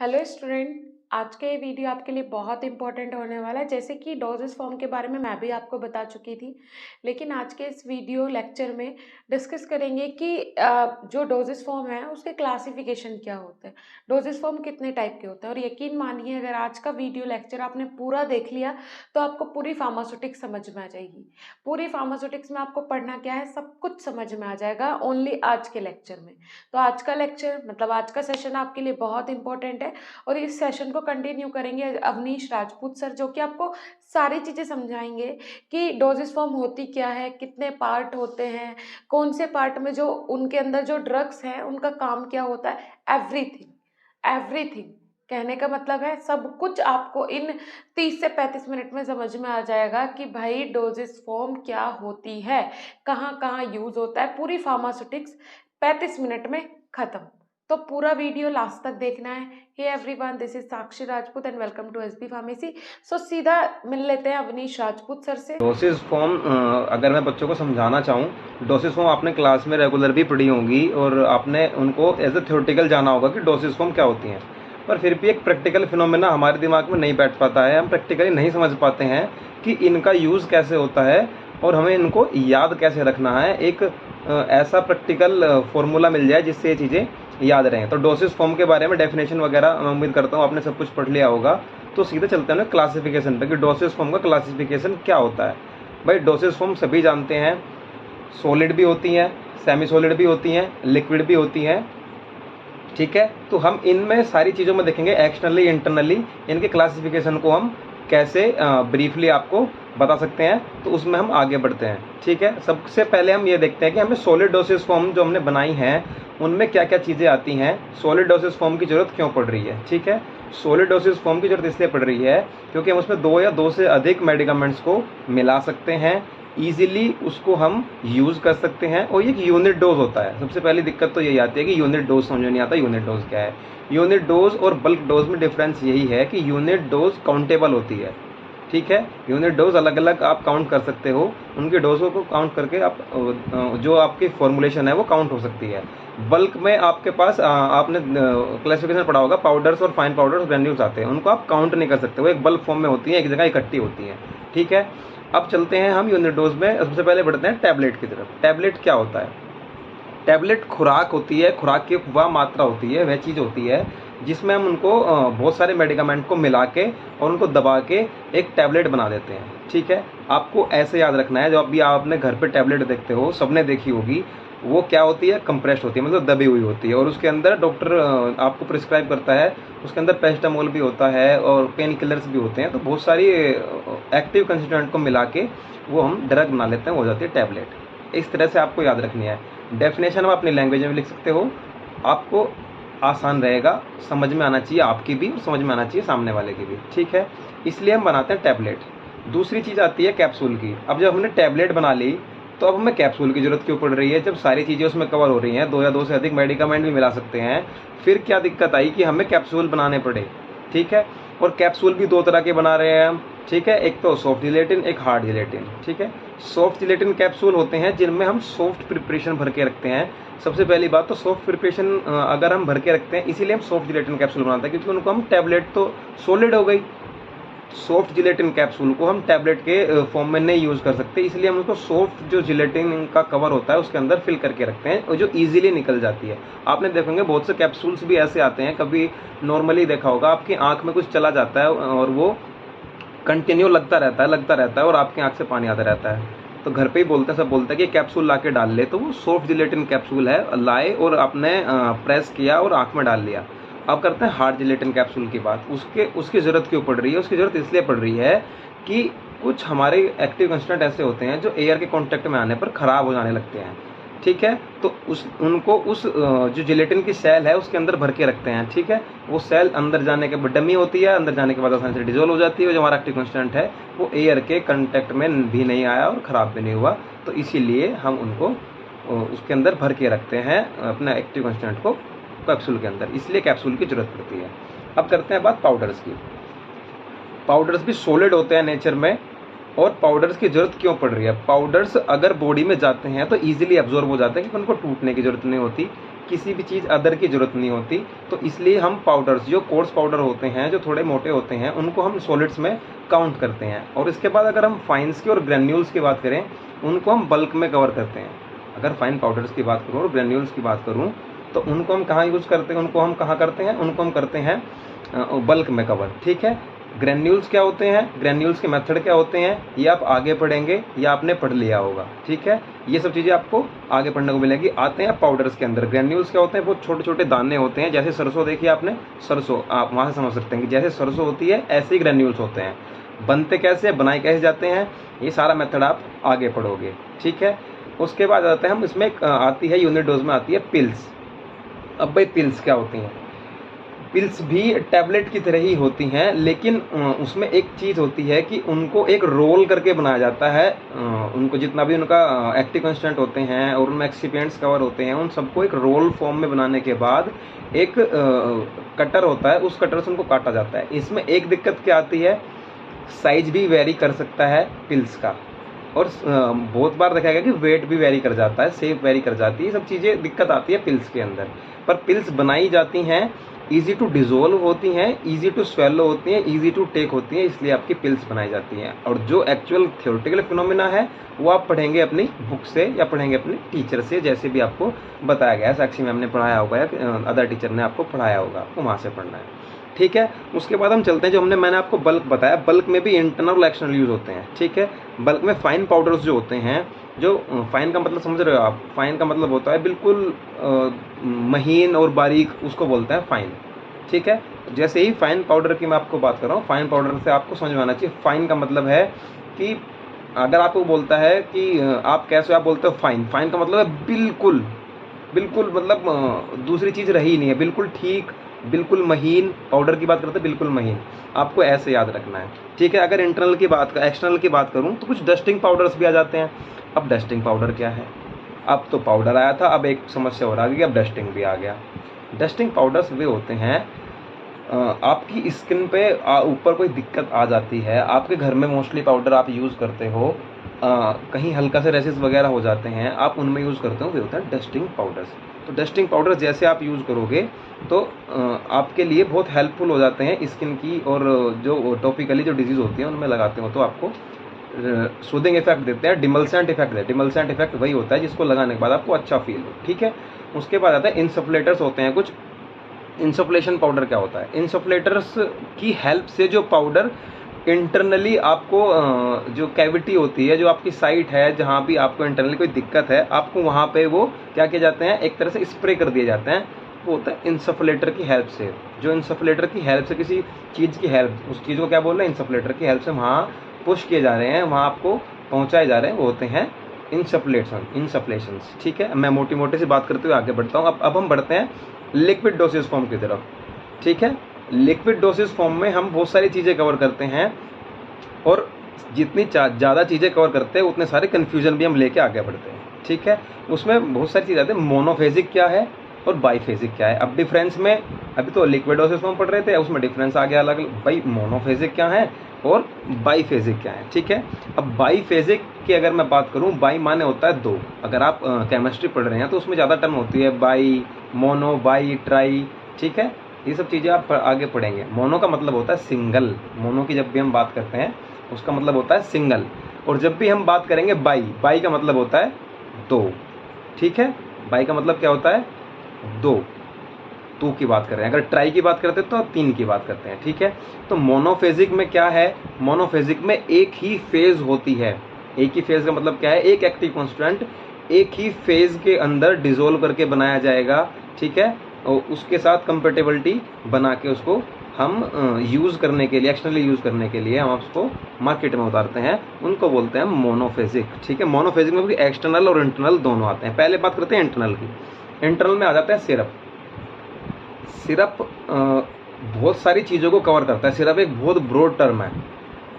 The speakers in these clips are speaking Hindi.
Hello student. आज का ये वीडियो आपके लिए बहुत इंपॉर्टेंट होने वाला है। जैसे कि डोजेस फॉर्म के बारे में मैं भी आपको बता चुकी थी, लेकिन आज के इस वीडियो लेक्चर में डिस्कस करेंगे कि जो डोजेस फॉर्म है उसके क्लासिफिकेशन क्या होते हैं, डोजेस फॉर्म कितने टाइप के होते हैं। और यकीन मानिए, अगर आज का वीडियो लेक्चर आपने पूरा देख लिया तो आपको पूरी फार्मास्यूटिक्स समझ में आ जाएगी। पूरी फार्मास्यूटिक्स में आपको पढ़ना क्या है, सब कुछ समझ में आ जाएगा ओनली आज के लेक्चर में। तो आज का लेक्चर मतलब आज का सेशन आपके लिए बहुत इंपॉर्टेंट है और इस सेशन को कंटिन्यू करेंगे अवनीश राजपूत सर, जो कि आपको सारी चीज़ें समझाएंगे कि डोजेस फॉर्म होती क्या है, कितने पार्ट होते हैं, कौन से पार्ट में जो उनके अंदर जो ड्रग्स हैं उनका काम क्या होता है। एवरीथिंग एवरीथिंग कहने का मतलब है सब कुछ आपको इन 30 से 35 मिनट में समझ में आ जाएगा कि भाई डोजेस फॉर्म क्या होती है, कहाँ कहाँ यूज होता है। पूरी फार्मास्यूटिक्स 35 मिनट में खत्म। तो पूरा वीडियो लास्ट तक देखना है। Hey everyone, this is Sakshi Rajput and welcome to SB pharmacy. So सीधा मिल लेते हैं अवनीश राजपूत सर से। डोसेज फॉर्म अगर मैं बच्चों को समझाना चाहूँ, डोसेज फॉर्म आपने क्लास में रेगुलर भी पढ़ी होंगी और आपने उनको एज ए थ्योरेटिकल जाना होगा कि डोसेज फॉर्म क्या होती हैं। पर फिर भी एक प्रैक्टिकल फिनोमेना हमारे दिमाग में नहीं बैठ पाता है, हम प्रैक्टिकली नहीं समझ पाते हैं कि इनका यूज़ कैसे होता है और हमें इनको याद कैसे रखना है। एक ऐसा प्रैक्टिकल फॉर्मूला मिल जाए जिससे ये चीज़ें याद रहें। तो डोसेज फॉर्म के बारे में डेफिनेशन वगैरह मैं उम्मीद करता हूँ आपने सब कुछ पढ़ लिया होगा। तो सीधे चलते हैं क्लासिफिकेशन पे कि डोसेज फॉर्म का क्लासिफिकेशन क्या होता है। भाई डोसेज फॉर्म सभी जानते हैं, सॉलिड भी होती हैं, सेमी सॉलिड भी होती हैं, लिक्विड भी होती हैं। ठीक है, तो हम इनमें सारी चीज़ों में देखेंगे एक्सटर्नली इंटरनली इनके क्लासिफिकेशन को हम कैसे ब्रीफली आपको बता सकते हैं। तो उसमें हम आगे बढ़ते हैं। ठीक है, सबसे पहले हम ये देखते हैं कि हमें सॉलिड डोसेज फॉर्म जो हमने बनाई हैं उनमें क्या क्या चीज़ें आती हैं, सॉलिड डोसेज फॉर्म की ज़रूरत क्यों पड़ रही है। ठीक है, सॉलिड डोसेज फॉर्म की ज़रूरत इसलिए पड़ रही है क्योंकि हम उसमें दो या दो से अधिक मेडिकामेंट्स को मिला सकते हैं, ईजिली उसको हम यूज़ कर सकते हैं और ये एक यूनिट डोज होता है। सबसे पहली दिक्कत तो यही आती है कि यूनिट डोज समझ में नहीं आता। यूनिट डोज क्या है? यूनिट डोज और बल्क डोज में डिफरेंस यही है कि यूनिट डोज काउंटेबल होती है। ठीक है, यूनिट डोज अलग अलग आप काउंट कर सकते हो, उनके डोजों को काउंट करके आप जो आपकी फॉर्मुलेशन है वो काउंट हो सकती है। बल्क में आपके पास आपने क्लासिफिकेशन पढ़ा होगा, पाउडर्स और फाइन पाउडर्स ग्रेन्यूल्स आते हैं, उनको आप काउंट नहीं कर सकते, वो एक बल्क फॉर्म में होती हैं, एक जगह इकट्ठी होती हैं। ठीक है, अब चलते हैं हम यूनिट डोज में। सबसे पहले बढ़ते हैं टैबलेट की तरफ। टैबलेट क्या होता है? टैबलेट खुराक होती है, खुराक की वह मात्रा होती है, वह चीज़ होती है जिसमें हम उनको बहुत सारे मेडिकामेंट को मिला के और उनको दबा के एक टैबलेट बना देते हैं। ठीक है, आपको ऐसे याद रखना है, जो अभी आपने घर पे टैबलेट देखते हो, सबने देखी होगी, वो क्या होती है? कंप्रेस्ड होती है, मतलब दबी हुई होती है, और उसके अंदर डॉक्टर आपको प्रिस्क्राइब करता है, उसके अंदर पेरासिटामोल भी होता है और पेन किलर्स भी होते हैं। तो बहुत सारी एक्टिव कंस्टिट्यूएंट को मिला के वो हम ड्रग बना लेते हैं, हो जाती है टैबलेट। इस तरह से आपको याद रखनी है। डेफिनेशन आप अपनी लैंग्वेज में लिख सकते हो, आपको आसान रहेगा, समझ में आना चाहिए आपकी भी और समझ में आना चाहिए सामने वाले की भी। ठीक है, इसलिए हम बनाते हैं टैबलेट। दूसरी चीज़ आती है कैप्सूल की। अब जब हमने टैबलेट बना ली तो अब हमें कैप्सूल की ज़रूरत क्यों पड़ रही है? जब सारी चीज़ें उसमें कवर हो रही हैं, दो या दो से अधिक मेडिकामेंट भी मिला सकते हैं, फिर क्या दिक्कत आई कि हमें कैप्सूल बनाने पड़े। ठीक है, और कैप्सूल भी दो तरह के बना रहे हैं हम। ठीक है, एक तो सॉफ्ट जिलेटिन, एक हार्ड जिलेटिन। ठीक है, सॉफ्ट जिलेटिन कैप्सूल होते हैं जिनमें हम सॉफ्ट प्रिपरेशन भर के रखते हैं। सबसे पहली बात तो सॉफ्ट प्रिपरेशन अगर हम भर के रखते हैं, इसीलिए हम सॉफ्ट जिलेटिन कैप्सूल बनाते हैं, क्योंकि उनको हम टैबलेट तो सॉलिड हो गई, सॉफ्ट जिलेटिन कैप्सूल को हम टैबलेट के फॉर्म में नहीं यूज़ कर सकते, इसलिए हम उसको सॉफ्ट जो जिलेटिन का कवर होता है उसके अंदर फिल करके रखते हैं और जो इजीली निकल जाती है। आपने देखेंगे बहुत से कैप्सूल्स भी ऐसे आते हैं, कभी नॉर्मली देखा होगा, आपकी आंख में कुछ चला जाता है और वो कंटिन्यू लगता रहता है और आपकी आंख से पानी आता रहता है। तो घर पे ही बोलते हैं, सब बोलते हैं कि कैप्सूल ला के डाल ले, तो वो सॉफ्ट जिलेटिन कैप्सूल है, लाए और आपने प्रेस किया और आँख में डाल लिया। अब करते हैं हार्ड जिलेटिन कैप्सूल की बात। उसकी ज़रूरत क्यों पड़ रही है? उसकी ज़रूरत इसलिए पड़ रही है कि कुछ हमारे एक्टिव कंस्टिट्यूएंट ऐसे होते हैं जो एयर के कॉन्टैक्ट में आने पर ख़राब हो जाने लगते हैं। ठीक है, तो उनको जो जिलेटिन की सेल है उसके अंदर भर के रखते हैं। ठीक है, वो सेल अंदर जाने के बाद डमी होती है, अंदर जाने के बाद आसानी से डिजोल्व हो जाती है। जो हमारा एक्टिव कंस्टिट्यूएंट है वो एयर के कंटेक्ट में भी नहीं आया और ख़राब भी नहीं हुआ, तो इसीलिए हम उनको उसके अंदर भर के रखते हैं, अपने एक्टिव कंस्टिट्यूएंट को कैप्सूल के अंदर, इसलिए कैप्सूल की ज़रूरत पड़ती है। अब करते हैं बात पाउडर्स की। पाउडर्स भी सॉलिड होते हैं नेचर में, और पाउडर्स की ज़रूरत क्यों पड़ रही है? पाउडर्स अगर बॉडी में जाते हैं तो ईजिली एब्जॉर्ब हो जाते हैं, क्योंकि उनको टूटने की ज़रूरत नहीं होती। किसी भी चीज़ अदर की ज़रूरत नहीं होती। तो इसलिए हम पाउडर्स, जो कोर्स पाउडर होते हैं, जो थोड़े मोटे होते हैं, उनको हम सॉलिड्स में काउंट करते हैं। और इसके बाद अगर हम फाइन्स की और ग्रेन्यूल्स की बात करें, उनको हम बल्क में कवर करते हैं। अगर फाइन पाउडर्स की बात करूँ और ग्रेन्यूल्स की बात करूँ, तो उनको हम कहाँ यूज़ करते हैं, उनको हम कहाँ करते हैं, उनको हम करते हैं बल्क में कवर। ठीक है, ग्रेन्यूल्स क्या होते हैं, ग्रेन्यूल्स के मेथड क्या होते हैं, ये आप आगे पढ़ेंगे या आपने पढ़ लिया होगा। ठीक है, ये सब चीज़ें आपको आगे पढ़ने को मिलेगी। आते हैं पाउडर्स के अंदर। ग्रेन्यूल्स क्या होते हैं, बहुत छोटे छोटे दाने होते हैं। जैसे सरसों देखिए आपने, सरसों आप वहाँ से समझ सकते हैं कि जैसे सरसों होती है ऐसे ही ग्रेन्यूल्स होते हैं। बनते कैसे, बनाए कैसे जाते हैं, ये सारा मेथड आप आगे पढ़ोगे। ठीक है, उसके बाद आते हैं हम, इसमें आती है यूनिट डोज में आती है पिल्स। अब भाई पिल्स क्या होती हैं, पिल्स भी टैबलेट की तरह ही होती हैं, लेकिन उसमें एक चीज़ होती है कि उनको एक रोल करके बनाया जाता है। उनको जितना भी उनका एक्टिव कंस्टेंट होते हैं और उनमें एक्सिपिएंट्स कवर होते हैं, उन सबको एक रोल फॉर्म में बनाने के बाद एक कटर होता है, उस कटर से उनको काटा जाता है। इसमें एक दिक्कत क्या आती है, साइज भी वेरी कर सकता है पिल्स का, और बहुत बार देखा गया कि वेट भी वेरी कर जाता है, शेप वेरी कर जाती है। सब चीज़ें दिक्कत आती है पिल्स के अंदर। पर पिल्स बनाई जाती हैं, ईजी टू डिज़ोल्व होती हैं, ईजी टू स्वेलो होती हैं, ईजी टू टेक होती हैं, इसलिए आपकी पिल्स बनाई जाती हैं। और जो एक्चुअल थ्योरेटिकल फिनोमिना है वो आप पढ़ेंगे अपनी बुक से या पढ़ेंगे अपने टीचर से, जैसे भी आपको बताया गया है। साक्षी मैम ने पढ़ाया होगा या अदर टीचर ने आपको पढ़ाया होगा, आपको वहाँ से पढ़ना है। ठीक है, उसके बाद हम चलते हैं, जो मैंने आपको बल्क बताया, बल्क में भी इंटरनल और एक्सटर्नल यूज़ होते हैं। ठीक है, बल्क में फाइन पाउडर्स जो होते हैं, जो फाइन का मतलब समझ रहे हो आप, फाइन का मतलब होता है बिल्कुल महीन और बारीक, उसको बोलते हैं फाइन। ठीक है, जैसे ही फाइन पाउडर की मैं आपको बात कर रहा हूँ, फाइन पाउडर से आपको समझ में आना चाहिए फाइन का मतलब है कि अगर आपको बोलता है कि आप कैसे, आप बोलते हो फाइन, फाइन का मतलब है बिल्कुल बिल्कुल, मतलब दूसरी चीज़ रही नहीं है, बिल्कुल ठीक, बिल्कुल महीन। पाउडर की बात करते हैं बिल्कुल महीन, आपको ऐसे याद रखना है। ठीक है, अगर इंटरनल की बात, एक्सटर्नल की बात करूँ, तो कुछ डस्टिंग पाउडर्स भी आ जाते हैं। अब डस्टिंग पाउडर क्या है, अब तो पाउडर आया था, अब एक समस्या और आ गई, अब डस्टिंग भी आ गया। डस्टिंग पाउडर्स वे होते हैं, आपकी स्किन पे ऊपर कोई दिक्कत आ जाती है, आपके घर में मोस्टली पाउडर आप यूज़ करते हो, कहीं हल्का से रेसेस वगैरह हो जाते हैं, आप उनमें यूज़ करते हो, वे होता है डस्टिंग पाउडर्स। तो डस्टिंग पाउडर जैसे आप यूज़ करोगे तो आपके लिए बहुत हेल्पफुल हो जाते हैं स्किन की, और जो टॉपिकली जो डिजीज़ होती है उनमें लगाते हो तो आपको सूदिंग इफेक्ट देते हैं, डिमल्सेंट इफेक्ट देते हैं। डिमल्सेंट इफेक्ट वही होता है जिसको लगाने के बाद आपको अच्छा फील हो। ठीक है, उसके बाद आता है इंसफ्लेटर्स होते हैं कुछ। इंसफ्लेशन पाउडर क्या होता है, इंसफ्लेटर्स की हेल्प से जो पाउडर इंटरनली आपको जो कैविटी होती है, जो आपकी साइट है जहाँ भी आपको इंटरनली कोई दिक्कत है, आपको वहाँ पे वो क्या किए जाते हैं, एक तरह से स्प्रे कर दिए जाते हैं। वो होता है इंसफ्लेटर की हेल्प से। जो इंसफ्लेटर की हेल्प से, किसी चीज़ की हेल्प, उस चीज़ को क्या बोल रहे हैं, इंसफ्लेटर की हेल्प से वहाँ पुश किए जा रहे हैं, वहाँ आपको पहुँचाए जा रहे हैं, वो होते हैं इंसफ्लेशंस। ठीक है, मैं मोटी मोटी सी बात करते हुए आगे बढ़ता हूँ। अब हम बढ़ते हैं लिक्विड डोसेज फॉर्म की तरफ। ठीक है, लिक्विड डोसेज फॉर्म में हम बहुत सारी चीज़ें कवर करते हैं, और जितनी ज़्यादा चीज़ें कवर करते हैं उतने सारे कन्फ्यूजन भी हम लेके आगे बढ़ते हैं। ठीक है, उसमें बहुत सारी चीज़ें आती हैं। मोनोफेजिक क्या है और बाईफेजिक क्या है। अब डिफरेंस में, अभी तो लिक्विड डोसेज फॉर्म पढ़ रहे थे, उसमें डिफरेंस आ गया अलग, भाई मोनोफेजिक क्या है और बाईफेजिक क्या है। ठीक है, अब बाईफेजिक की अगर मैं बात करूँ, बाई माने होता है दो। अगर आप केमिस्ट्री पढ़ रहे हैं तो उसमें ज़्यादा टर्म होती है, बाई, मोनो, बाई, ट्राई। ठीक है, ये सब चीज़ें आप आगे पढ़ेंगे। मोनो का मतलब होता है सिंगल, मोनो की जब भी हम बात करते हैं उसका मतलब होता है सिंगल। और जब भी हम बात करेंगे बाई, बाई का मतलब होता है दो। ठीक है, बाई का मतलब क्या होता है, दो की बात कर रहे हैं। अगर ट्राई की बात करते हैं तो तीन की बात करते हैं। ठीक है, तो मोनोफेजिक में क्या है, मोनोफेजिक में एक ही फेज होती है। एक ही फेज का मतलब क्या है, एक एक्टिव कॉन्स्टेंट एक ही फेज के अंदर डिसोल्व करके बनाया जाएगा। ठीक है, और उसके साथ कंपेटेबिलिटी बना के उसको हम यूज़ करने के लिए, एक्सटर्नली यूज़ करने के लिए हम उसको मार्केट में उतारते हैं, उनको बोलते हैं मोनोफेजिक। ठीक है, मोनोफेजिक में भी एक्सटर्नल और इंटरनल दोनों आते हैं। पहले बात करते हैं इंटरनल की। इंटरनल में आ जाता है सिरप। सिरप बहुत सारी चीज़ों को कवर करता है। सिरप एक बहुत ब्रॉड टर्म है,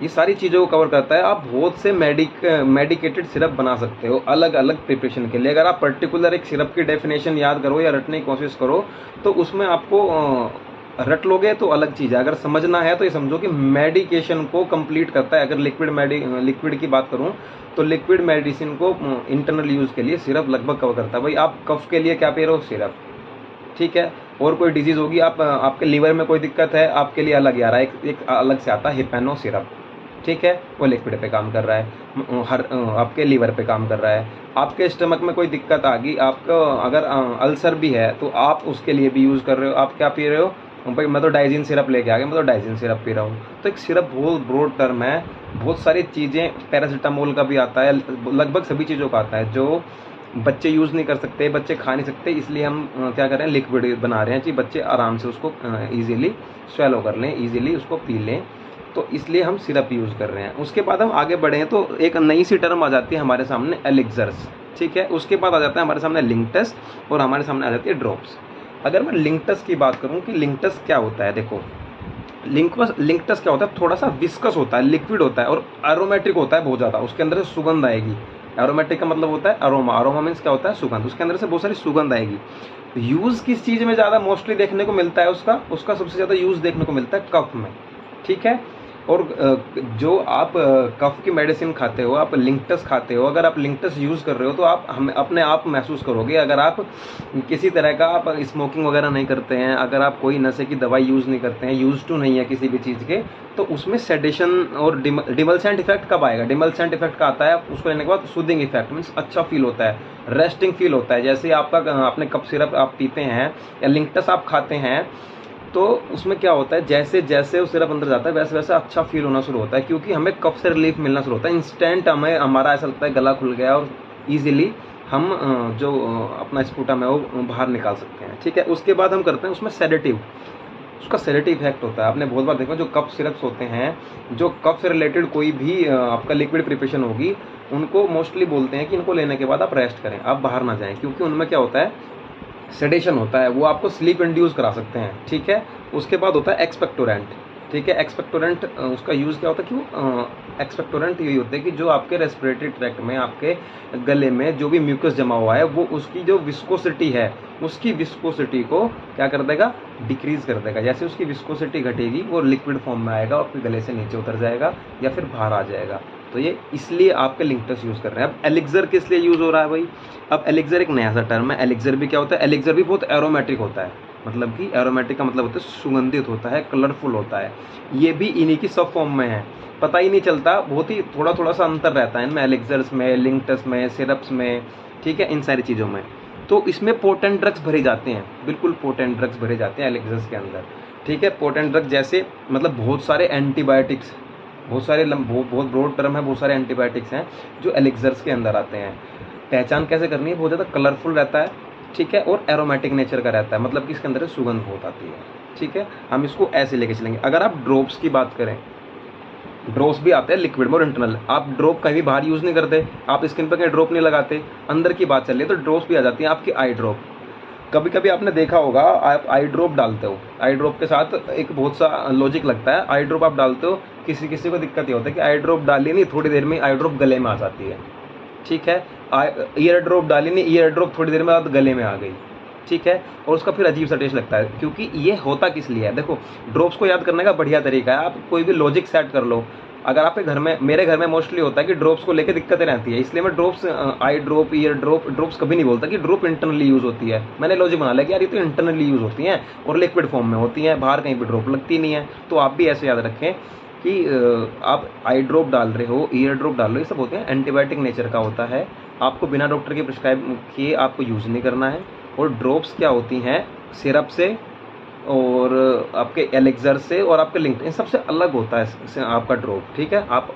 ये सारी चीज़ों को कवर करता है। आप बहुत से मेडिकेटेड सिरप बना सकते हो अलग अलग प्रिपरेशन के लिए। अगर आप पर्टिकुलर एक सिरप की डेफिनेशन याद करो या रटने की कोशिश करो तो उसमें आपको रट लोगे तो अलग चीज़ है। अगर समझना है तो ये समझो कि मेडिकेशन को कंप्लीट करता है। अगर लिक्विड की बात करूँ तो लिक्विड मेडिसिन को इंटरनल यूज़ के लिए सिरप लगभग कवर करता है। भाई आप कफ के लिए क्या पी रहे हो, सिरप। ठीक है। और कोई डिजीज़ होगी, आप आपके लीवर में कोई दिक्कत है, आपके लिए अलग आ रहा है, एक अलग से आता है हिप्नो सिरप, ठीक है, वो लिक्विड पे काम कर रहा है, आपके लीवर पे काम कर रहा है। आपके स्टमक में कोई दिक्कत आ गई, आपको अगर अल्सर भी है तो आप उसके लिए भी यूज़ कर रहे हो। आप क्या पी रहे हो? भाई मैं तो डाइजिन सिरप लेके आ गया, मैं तो डाइजिन सिरप पी रहा हूँ। तो एक सिरप बहुत ब्रॉड टर्म है, बहुत सारी चीज़ें, पैरासीटामोल का भी आता है, लगभग सभी चीज़ों का आता है जो बच्चे यूज़ नहीं कर सकते, बच्चे खा नहीं सकते, इसलिए हम क्या कर रहे हैं, लिक्विड बना रहे हैं कि बच्चे आराम से उसको ईजिली स्वेलो कर लें, ईजिली उसको पी लें। तो इसलिए हम सिरप यूज़ कर रहे हैं। उसके बाद हम आगे बढ़े तो एक नई सी टर्म आ जाती है हमारे सामने, एलिक्सर्स, ठीक है। उसके बाद आ जाता है हमारे सामने लिंक्टस, और हमारे सामने आ जाती है ड्रॉप्स। अगर मैं लिंक्टस की बात करूँ कि लिंक्टस क्या होता है, देखो लिंक्टस क्या होता है, थोड़ा सा विस्कस होता है, लिक्विड होता है और एरोमेटिक होता है बहुत ज़्यादा, उसके अंदर से सुगंध आएगी। एरोमेटिक का मतलब होता है अरोमा, अरोमा मीन्स क्या होता है, सुगंध, उसके अंदर से बहुत सारी सुगंध आएगी। यूज़ किस चीज़ में ज़्यादा मोस्टली देखने को मिलता है, उसका सबसे ज़्यादा यूज़ देखने को मिलता है कफ में, ठीक है। और जो आप कफ की मेडिसिन खाते हो, आप लिंक्टस खाते हो, अगर आप लिंक्टस यूज़ कर रहे हो तो आप हमें अपने आप महसूस करोगे। अगर आप किसी तरह का आप स्मोकिंग वगैरह नहीं करते हैं, अगर आप कोई नशे की दवाई यूज़ नहीं करते हैं, यूज टू नहीं है किसी भी चीज़ के, तो उसमें सेडेशन और डिमल्सेंट इफेक्ट कब आएगा? डिमल्सेंट इफेक्ट का आता है उसको लेने के बाद सूदिंग इफेक्ट, मीन्स अच्छा फील होता है, रेस्टिंग फील होता है। जैसे आपका आपने कफ सिरप आप पीते हैं या लिंक्टस आप खाते हैं, तो उसमें क्या होता है, जैसे जैसे वो सिरप अंदर जाता है वैसे वैसे अच्छा फील होना शुरू होता है, क्योंकि हमें कफ से रिलीफ मिलना शुरू होता है। इंस्टेंट हमें हमारा ऐसा लगता है गला खुल गया और ईजिली हम जो अपना स्पूटम है वो बाहर निकाल सकते हैं, ठीक है। उसके बाद हम करते हैं उसमें सेडेटिव, उसका सेडेटिव इफेक्ट होता है। आपने बहुत बार देखा जो कफ सिरप्स होते हैं, जो कफ से रिलेटेड कोई भी आपका लिक्विड प्रिपरेशन होगी, उनको मोस्टली बोलते हैं कि इनको लेने के बाद आप रेस्ट करें, आप बाहर ना जाएं, क्योंकि उनमें क्या होता है, सेडेशन होता है, वो आपको स्लीप इंड्यूस करा सकते हैं, ठीक है। उसके बाद होता है एक्सपेक्टोरेंट, ठीक है। एक्सपेक्टोरेंट उसका यूज़ क्या होता है कि एक्सपेक्टोरेंट यही होता है कि जो आपके रेस्पिरेटरी ट्रैक्ट में, आपके गले में जो भी म्यूकस जमा हुआ है, वो उसकी जो विस्कोसिटी है, उसकी विस्कोसिटी को क्या कर देगा, डिक्रीज़ कर देगा। जैसे उसकी विस्कोसिटी घटेगी, वो लिक्विड फॉर्म में आएगा और आपके गले से नीचे उतर जाएगा या फिर बाहर आ जाएगा। तो ये इसलिए आपके लिंक्टस यूज़ कर रहे हैं। अब एलिक्सर किस लिए यूज़ हो रहा है भाई? अब एलिक्सर एक नया सा टर्म है। एलिक्सर भी क्या होता है, एलिक्सर भी बहुत एरोमेटिक होता है, मतलब कि एरोमेटिक का मतलब होता है सुगंधित होता है, कलरफुल होता है। ये भी इन्हीं की सब फॉर्म में है, पता ही नहीं चलता, बहुत ही थोड़ा थोड़ा सा अंतर रहता है इनमें, एलिक्सर्स में, लिंक्टस में, सिरप्स में, ठीक है, इन सारी चीज़ों में। तो इसमें पोटेंट ड्रग्स भरे जाते हैं, बिल्कुल पोटेंट ड्रग्स भरे जाते हैं एलिक्सर्स के अंदर, ठीक है। पोटेंट ड्रग्स जैसे मतलब बहुत सारे एंटीबायोटिक्स, बहुत सारे बहुत ब्रॉड टर्म है, बहुत सारे एंटीबायोटिक्स हैं जो एलिक्सर्स के अंदर आते हैं। पहचान कैसे करनी है, बहुत ज़्यादा कलरफुल रहता है, ठीक है, और एरोमेटिक नेचर का रहता है, मतलब कि इसके अंदर सुगंध बहुत आती है, ठीक है। हम इसको ऐसे लेके चलेंगे। अगर आप ड्रॉप्स की बात करें, ड्रॉप्स भी आते हैं लिक्विड में और इंटरनल। आप ड्रॉप कहीं भी बाहर यूज़ नहीं करते, आप स्किन पर कहीं ड्रॉप नहीं लगाते, अंदर की बात चल रही है, तो ड्रॉप्स भी आ जाती हैं आपकी आई ड्रॉप। कभी कभी आपने देखा होगा, आप आई ड्रॉप डालते हो, आई ड्रॉप के साथ एक बहुत सा लॉजिक लगता है। आई ड्रॉप आप डालते हो, किसी किसी को दिक्कत ये होता है कि आई ड्रॉप डाली नहीं, थोड़ी देर में आई ड्रॉप गले में आ जाती है, ठीक है। ईयर ड्रॉप डाली नहीं, ईयर ड्रॉप थोड़ी देर में बाद गले में आ गई, ठीक है, और उसका फिर अजीब सा टेस्ट लगता है। क्योंकि ये होता किस लिए है, देखो ड्रॉप्स को याद करने का बढ़िया तरीका है, आप कोई भी लॉजिक सेट कर लो। अगर आपके घर में, मेरे घर में मोस्टली होता है कि ड्रॉप्स को लेकर दिक्कतें रहती है, इसलिए मैं ड्रॉप्स, आई ड्रॉप, ईयर ड्रॉप, ड्रॉप्स कभी नहीं बोलता कि ड्रॉप इंटरनली यूज़ होती है। मैंने लॉजिक बना लिया कि यार ये तो इंटरनली यूज़ होती हैं और लिक्विड फॉर्म में होती हैं, बाहर कहीं पर ड्रॉप लगती नहीं है। तो आप भी ऐसे याद रखें कि आप आई ड्रॉप डाल रहे हो, ईयर ड्रॉप डाल रहे हो, ये सब होते हैं एंटीबायोटिक नेचर का होता है, आपको बिना डॉक्टर के प्रिस्क्राइब किए आपको यूज़ नहीं करना है। और ड्रॉप्स क्या होती हैं, सिरप से और आपके एलिक्सर से और आपके लिंक, इन सबसे अलग होता है आपका ड्रॉप, ठीक है। आप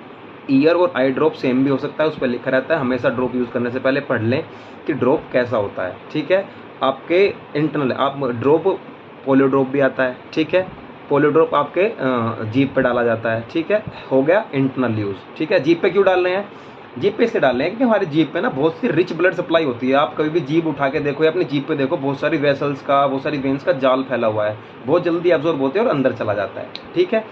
ईयर और आई ड्रॉप सेम भी हो सकता है, उस पर लिखा रहता है, हमेशा ड्रॉप यूज़ करने से पहले पढ़ लें कि ड्रॉप कैसा होता है, ठीक है। आपके इंटरनल आप ड्रॉप, पोलियो ड्रॉप भी आता है, ठीक है। पोलियो ड्रॉप आपके जीभ पे डाला जाता है, ठीक है, हो गया इंटरनल यूज़, ठीक है। जीभ पे क्यों डाल रहे हैं, जीभ पे इसलिए डाल रहे हैं क्योंकि हमारी जीभ पे ना बहुत सी रिच ब्लड सप्लाई होती है। आप कभी भी जीभ उठा के देखो या अपनी जीभ पे देखो, बहुत सारी वेसल्स का, बहुत सारी वेन्स का जाल फैला हुआ है, बहुत जल्दी एब्जॉर्ब होते हैं और अंदर चला जाता है, ठीक है।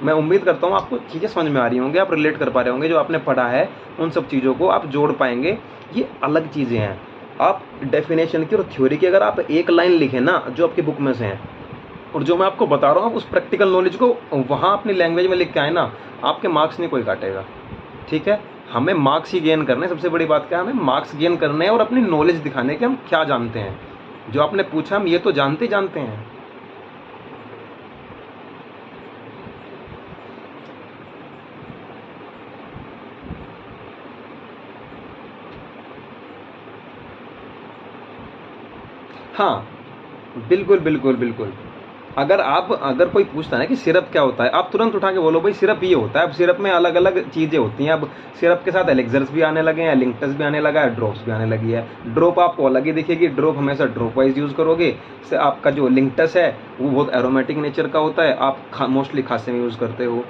मैं उम्मीद करता हूँ आपको चीज़ें समझ में आ रही होंगी, आप रिलेट कर पा रहे होंगे, जो आपने पढ़ा है उन सब चीज़ों को आप जोड़ पाएंगे। ये अलग चीज़ें हैं। आप डेफिनेशन की और थ्योरी की अगर आप एक लाइन लिखें ना, जो आपकी बुक में से हैं, और जो मैं आपको बता रहा हूँ, आप उस प्रैक्टिकल नॉलेज को वहाँ अपनी लैंग्वेज में लिख के आए ना, आपके मार्क्स नहीं कोई काटेगा, ठीक है। हमें मार्क्स ही गेन करने हैं, सबसे बड़ी बात क्या है, हमें मार्क्स गेन करने हैं और अपनी नॉलेज दिखाने के हम क्या जानते हैं, जो आपने पूछा हम ये तो जानते जानते हैं। हाँ, बिल्कुल बिल्कुल बिल्कुल। अगर कोई पूछता है ना कि सिरप क्या होता है, आप तुरंत उठा के बोलो भाई सिरप ये होता है। अब सिरप में अलग अलग चीज़ें होती हैं। अब सिरप के साथ एलेक्सर्स भी आने लगे हैं, लिंक्टस भी आने लगा है, ड्रॉप्स भी आने लगी है। ड्रॉप आपको अलग ही दिखेगी, ड्रॉप हमेशा ड्रॉप वाइज यूज़ करोगे। से आपका जो लिंक्टस है वो बहुत एरोमेटिक नेचर का होता है, आप मोस्टली खांसी में यूज़ करते हो।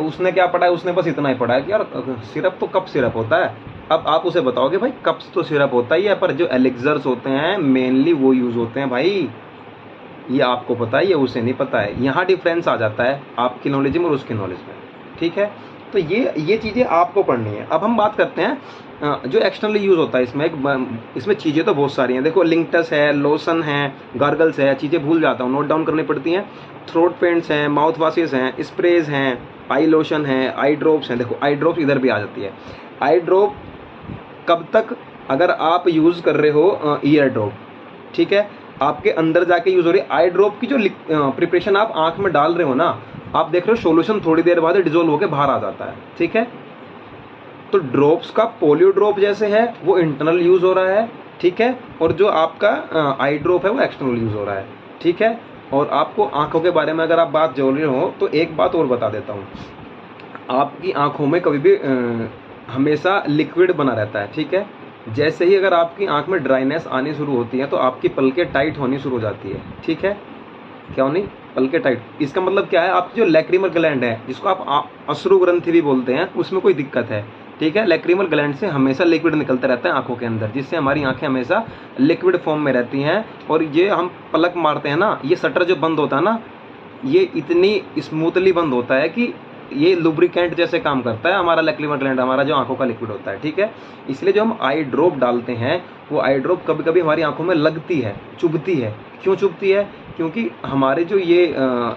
उसने क्या पढ़ा है, उसने बस इतना ही पढ़ा है कि यार सिरप तो कप सिरप होता है। अब आप उसे बताओगे भाई कप्स तो सिरप होता ही है, पर जो एलेक्सर्स होते हैं मेनली वो यूज़ होते हैं भाई। ये आपको पता है, ये उसे नहीं पता है। यहाँ डिफरेंस आ जाता है आपकी नॉलेज में और उसकी नॉलेज में, ठीक है। तो ये चीज़ें आपको पढ़नी है। अब हम बात करते हैं जो एक्सटर्नली यूज़ होता है। इसमें चीज़ें तो बहुत सारी हैं। देखो लिंक्टस है, लोशन है, गार्गल्स है, चीज़ें भूल जाता हूँ, नोट डाउन करनी पड़ती हैं। थ्रोट पेंट्स हैं, माउथ वॉशेस हैं, स्प्रेज हैं, आई लोशन है, आई ड्रॉप्स हैं। देखो आई ड्रॉप्स इधर भी आ जाती है। आई ड्रॉप कब तक, अगर आप यूज़ कर रहे हो ईयर ड्रॉप, ठीक है, आपके अंदर जाके यूज़ हो रही है। आई ड्रॉप की जो प्रिपरेशन आप आंख में डाल रहे हो ना, आप देख रहे हो सोल्यूशन थोड़ी देर बाद डिजोल्व होकर बाहर आ जाता है, ठीक है। तो ड्रॉप्स का पोलियो ड्रॉप जैसे है वो इंटरनल यूज़ हो रहा है, ठीक है, और जो आपका आई ड्रॉप है वो एक्सटर्नल यूज़ हो रहा है, ठीक है। और आपको आंखों के बारे में अगर आप बात जोड़ रहे हो तो एक बात और बता देता हूँ। आपकी आंखों में कभी भी हमेशा लिक्विड बना रहता है, ठीक है। जैसे ही अगर आपकी आंख में ड्राइनेस आनी शुरू होती है तो आपकी पलकें टाइट होनी शुरू हो जाती है, ठीक है। क्या होनी, पलकें टाइट। इसका मतलब क्या है, आपकी जो लैक्रिमल ग्लैंड है जिसको आप अश्रु ग्रंथि भी बोलते हैं, उसमें कोई दिक्कत है, ठीक है। लैक्रिमल ग्लैंड से हमेशा लिक्विड निकलता रहता है आंखों के अंदर, जिससे हमारी आंखें हमेशा लिक्विड फॉर्म में रहती हैं। और ये हम पलक मारते हैं ना, ये शटर जो बंद होता है ना, ये इतनी स्मूथली बंद होता है कि ये लुब्रिकेंट जैसे काम करता है हमारा लैक्रिमल ग्लैंड, हमारा जो आंखों का लिक्विड होता है, ठीक है। इसलिए जो हम आई ड्रॉप डालते हैं वो आई ड्रॉप कभी कभी हमारी आंखों में लगती है, चुभती है। क्यों चुभती है, क्योंकि हमारे जो ये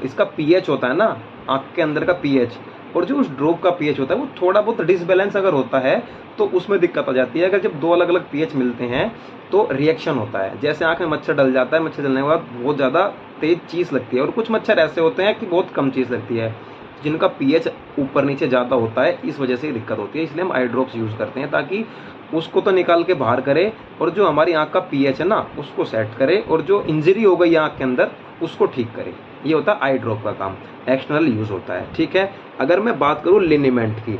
इसका पीएच होता है ना, आंख के अंदर का पीएच, और जो उस ड्रॉप का पीएच होता है वो थोड़ा बहुत डिसबैलेंस अगर होता है तो उसमें दिक्कत आ जाती है। अगर जब दो अलग अलग पीएच मिलते हैं तो रिएक्शन होता है। जैसे आंख में मच्छर डल जाता है, मच्छर डलने के बाद बहुत ज़्यादा तेज चीज़ लगती है, और कुछ मच्छर ऐसे होते हैं कि बहुत कम चीज़ लगती है, जिनका पीएच ऊपर नीचे ज़्यादा होता है, इस वजह से दिक्कत होती है। इसलिए हम आई ड्रॉप्स यूज़ करते हैं ताकि उसको तो निकाल के बाहर करे और जो हमारी आंख का पीएच है ना उसको सेट करे, और जो इंजरी हो गई आंख के अंदर उसको ठीक करे। ये होता है आई ड्रॉप का काम, एक्सटर्नल यूज़ होता है, ठीक है। अगर मैं बात करूँ लिनीमेंट की,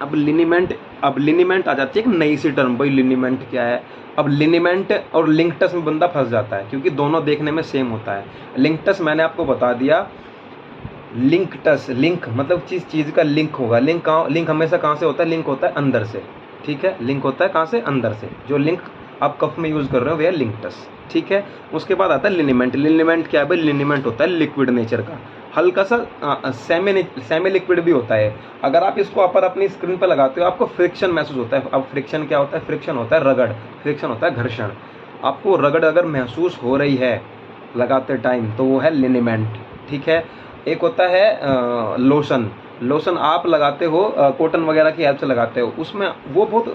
अब लिनीमेंट आ जाती है एक नई सी टर्म, भाई लिनीमेंट क्या है। अब लिनीमेंट और लिंक्टस में बंदा फंस जाता है क्योंकि दोनों देखने में सेम होता है। लिंक्टस मैंने आपको बता दिया, लिंक्टस, लिंक मतलब चीज़ का लिंक होगा। लिंक हमेशा कहाँ से होता है, लिंक होता है अंदर से, ठीक है। लिंक होता है कहाँ से, अंदर से। जो लिंक आप कफ में यूज़ कर रहे हो वह लिंक्टस, ठीक है। उसके बाद आता है लिनीमेंट। लिनीमेंट क्या है भाई, लिनीमेंट होता है लिक्विड नेचर का, हल्का सा सेमी लिक्विड भी होता है। अगर आप इसको अपनी स्क्रीन पर लगाते हो आपको फ्रिक्शन महसूस होता है। अब फ्रिक्शन क्या होता है, फ्रिक्शन होता है रगड़, फ्रिक्शन होता है घर्षण। आपको रगड़ अगर महसूस हो रही है लगाते टाइम तो वो है लिनीमेंट, ठीक है। एक होता है लोशन। लोशन आप लगाते हो कॉटन वगैरह की हेल्प से लगाते हो, उसमें वो बहुत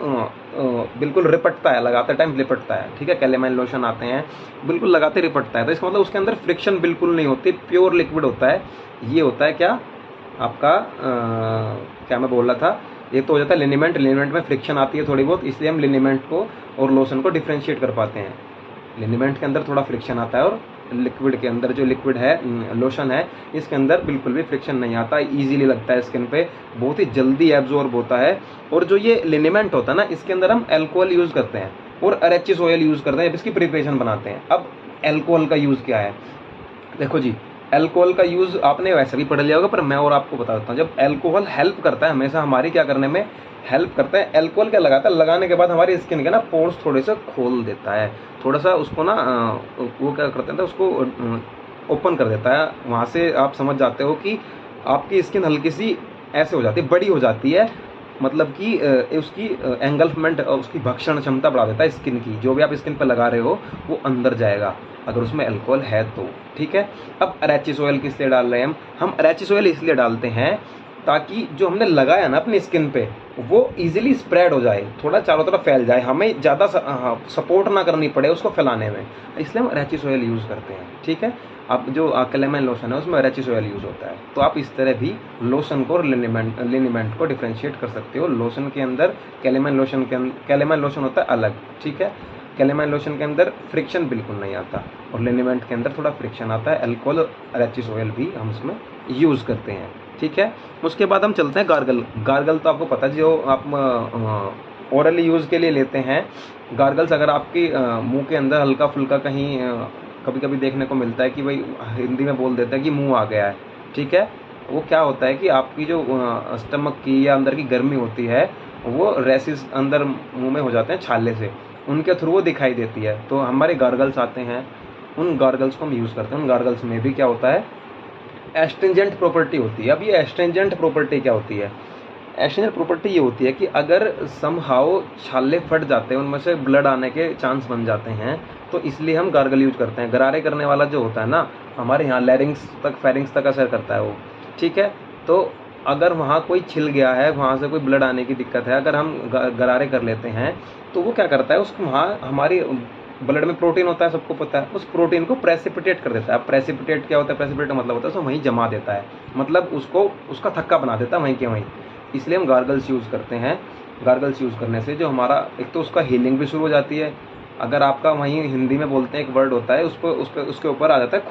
बिल्कुल रिपटता है, लगाते टाइम रिपटता है, ठीक है। कैलेमाइन लोशन आते हैं, बिल्कुल लगाते रिपटता है, तो इसका मतलब उसके अंदर फ्रिक्शन बिल्कुल नहीं होती, प्योर लिक्विड होता है। ये होता है क्या आपका क्या मैं बोल रहा था, ये तो हो जाता है लिनीमेंट। लिनीमेंट में फ्रिक्शन आती है थोड़ी बहुत, इसलिए हम लिनीमेंट को और लोशन को डिफ्रेंशिएट कर पाते हैं। लिनीमेंट के अंदर थोड़ा फ्रिक्शन आता है, और लिक्विड के अंदर जो लिक्विड है लोशन है इसके अंदर बिल्कुल भी फ्रिक्शन नहीं आता, इजीली लगता है स्किन पे, बहुत ही जल्दी एब्जॉर्ब होता है। और जो ये लिनीमेंट होता है ना, इसके अंदर हम अल्कोहल यूज़ करते हैं और अरेचिस ऑयल यूज़ करते हैं जब इसकी प्रिपरेशन बनाते हैं। अब अल्कोहल का यूज़ क्या है, देखो जी, अल्कोहल का यूज़ आपने वैसे भी पढ़ लिया होगा, पर मैं और आपको बता देता हूँ। जब अल्कोहल हेल्प करता है हमेशा हमारी क्या करने में, हेल्प करता है। अल्कोहल क्या लगाता है, लगाने के बाद हमारी स्किन के ना पोर्स थोड़े से खोल देता है, थोड़ा सा उसको ना वो क्या करते हैं ना, उसको ओपन कर देता है। वहाँ से आप समझ जाते हो कि आपकी स्किन हल्की सी ऐसे हो जाती है, बड़ी हो जाती है, मतलब कि उसकी एंगल्फमेंट, उसकी भक्षण क्षमता बढ़ा देता है स्किन की। जो भी आप स्किन पर लगा रहे हो वो अंदर जाएगा अगर उसमें अल्कोहल है तो, ठीक है। अब अरेचिस ऑयल किस लिए डाल रहे हैं हम अरेचिस ऑयल इसलिए डालते हैं ताकि जो हमने लगाया ना अपनी स्किन पे वो इजीली स्प्रेड हो जाए, थोड़ा चारों तरफ फैल जाए, हमें ज़्यादा सपोर्ट ना करनी पड़े उसको फैलाने में, इसलिए हम अरैचिस ऑयल यूज़ करते हैं। ठीक है, अब जो कैलेमाइन लोशन है उसमें अरैचिस ऑयल यूज़ होता है। तो आप इस तरह भी लोशन को और लिनीमेंट को डिफ्रेंशिएट कर सकते हो। लोशन के अंदर कैलेमाइन लोशन होता है अलग, ठीक है। कैलेमाइन लोशन के अंदर फ्रिक्शन बिल्कुल नहीं आता और लिनीमेंट के अंदर थोड़ा फ्रिक्शन आता है। अल्कोहल अरैचिस ऑयल भी हम उसमें यूज़ करते हैं, ठीक है। उसके बाद हम चलते हैं गार्गल। गार्गल तो आपको पता है जो आप ओरली यूज़ के लिए लेते हैं। गार्गल्स अगर आपकी मुंह के अंदर हल्का फुल्का कहीं कभी कभी देखने को मिलता है कि भाई हिंदी में बोल देते हैं कि मुंह आ गया है, ठीक है। वो क्या होता है कि आपकी जो स्टमक की या अंदर की गर्मी होती है वो रैसेस अंदर मुंह में हो जाते हैं छाले से, उनके थ्रू वो दिखाई देती है। तो हमारे गार्गल्स आते हैं, उन गार्गल्स को हम यूज़ करते हैं। उन गार्गल्स में भी क्या होता है, एस्ट्रिंजेंट प्रॉपर्टी होती है। अब ये एस्ट्रिंजेंट प्रॉपर्टी क्या होती है? एस्ट्रिंजेंट प्रॉपर्टी ये होती है कि अगर समहाउ छाले फट जाते हैं, उनमें से ब्लड आने के चांस बन जाते हैं, तो इसलिए हम गार्गल यूज करते हैं। गरारे करने वाला जो होता है ना, हमारे यहाँ लैरिंग्स तक फेरिंग्स तक असर करता है वो, ठीक है। तो अगर वहाँ कोई छिल गया है, वहाँ से कोई ब्लड आने की दिक्कत है, अगर हम गरारे कर लेते हैं तो वो क्या करता है, उसको वहाँ हमारी ब्लड में प्रोटीन होता है, सबको पता है, उस प्रोटीन को प्रेसिपिटेट कर देता है। अब प्रेसिपिटेट क्या होता है? प्रेसिपिटेट का मतलब होता है उसको वहीं जमा देता है, मतलब उसको उसका थक्का बना देता है वहीं के वहीं। इसलिए हम गार्गल्स यूज़ करते हैं। गार्गल्स यूज़ करने से जो हमारा एक तो उसका हीलिंग भी शुरू हो जाती है। अगर आपका वहीं हिंदी में बोलते हैं एक वर्ड होता है, उसके ऊपर आ जाता है